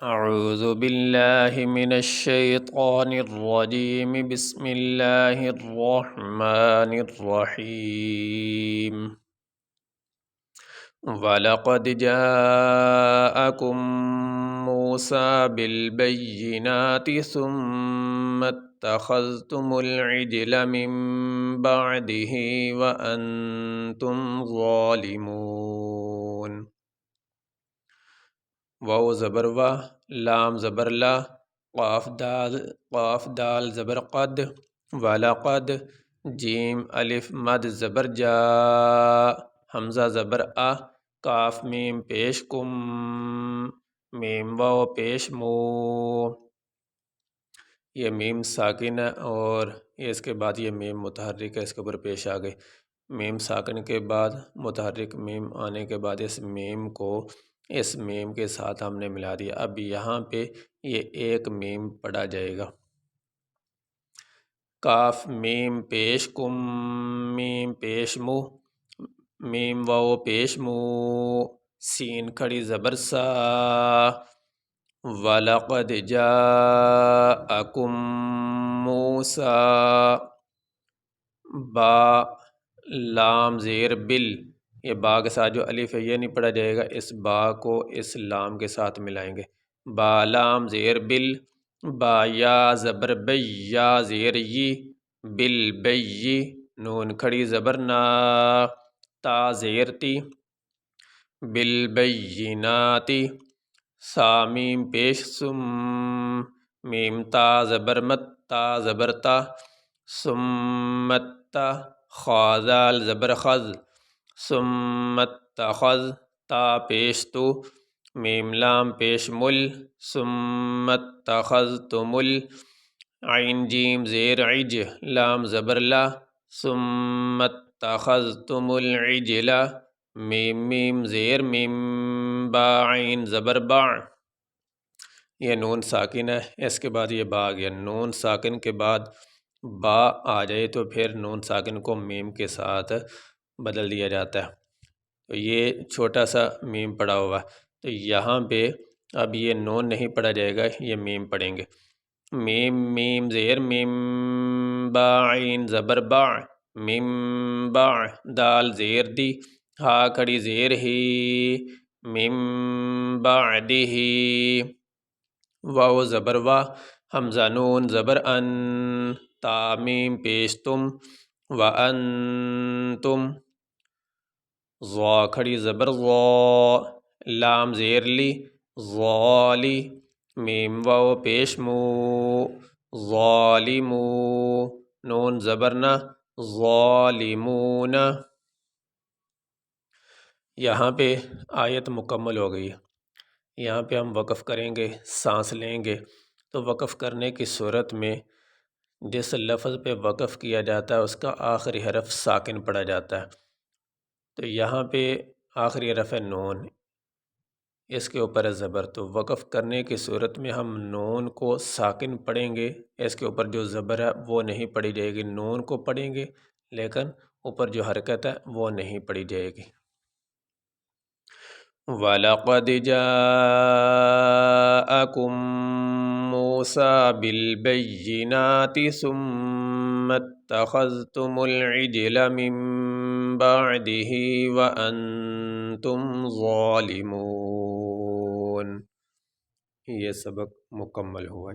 اعوذ باللہ من الشیطان الرجیم بسم اللہ الرحمن الرحیم وَلَقَدْ جَاءَكُم مُّوسَىٰ بِالْبَيِّنَاتِ ثُمَّ اتَّخَذْتُمُ الْعِجْلَ مِن بَعْدِهِ وَأَنتُمْ ظَالِمُونَ واو زبر وا، لام زبر لا، قاف دال زبر قد، ولقد، جیم الف مد زبر جا، حمزہ زبر آ، کاف میم پیش کم، میم واو پیش مو، یہ میم ساکن ہے اور اس کے بعد یہ میم متحرک ہے، اس کے اوپر پیش آ گئی۔ میم ساکن کے بعد متحرک میم آنے کے بعد اس میم کو اس میم کے ساتھ ہم نے ملا دیا۔ اب یہاں پہ یہ ایک میم پڑھا جائے گا۔ کاف میم پیش کم، میم پیش مو، میم واو پیش مو، سین کھڑی زبر سا، وَلَقَدْ جَاءَكُم مُّوسَىٰ، با لام زیر بل، یہ با کے ساتھ جو الف ہے یہ نہیں پڑھا جائے گا، اس با کو اس لام کے ساتھ ملائیں گے۔ با لام زیر بل، با یا زبر بی، یا زیر یی، بل بی، نون کھڑی زبر نا، تا زیر تی، بالبیناتی، سا میم پیش سم، میم تا زبر مت، تا زبر تا، سمتا، خا ذال زبر خز، سمتخذ، تا پیش تو، میم لام پیش مل، سمتخذتم عین جیم زیر عج، لام زبر لا، سمتخذتم العجل، میم میم زیر میم، با عین زبر با، یہ نون ساکن ہے، اس کے بعد یہ با آ گیا۔ نون ساکن کے بعد با آ جائے تو پھر نون ساکن کو میم کے ساتھ بدل دیا جاتا ہے۔ تو یہ چھوٹا سا میم پڑا ہوا ہے، تو یہاں پہ اب یہ نون نہیں پڑھا جائے گا، یہ میم پڑھیں گے۔ میم میم زیر میم، با عین زبر با، میم با، دال زیر دی، ہا کھڑی زیر ہی، میم بعدہ، واو زبر وا، حمزہ نون زبر ان، تا میم پیش تم، وانتم، ضا کھڑی زبر ضا، لام زیر لی، ظالی، میم واو پیش مو، ظالمو، نون زبر نا، ظالمون۔ یہاں پہ آیت مکمل ہو گئی ہے۔ یہاں پہ ہم وقف کریں گے، سانس لیں گے، تو وقف کرنے کی صورت میں جس لفظ پہ وقف کیا جاتا ہے اس کا آخری حرف ساکن پڑھا جاتا ہے۔ تو یہاں پہ آخری حرف ہے نون، اس کے اوپر ہے زبر، تو وقف کرنے کی صورت میں ہم نون کو ساکن پڑھیں گے، اس کے اوپر جو زبر ہے وہ نہیں پڑھی جائے گی، نون کو پڑھیں گے لیکن اوپر جو حرکت ہے وہ نہیں پڑھی جائے گی۔ وَلَقَدْ جَاءَكُم مُّوسَىٰ بِالْبَيِّنَاتِ ثُمَّ اتَّخَذْتُمُ الْعِجْلَ مِن بَعْدِهِ وَأَنتُمْ ظَالِمُونَ۔ یہ سبق مکمل ہوا۔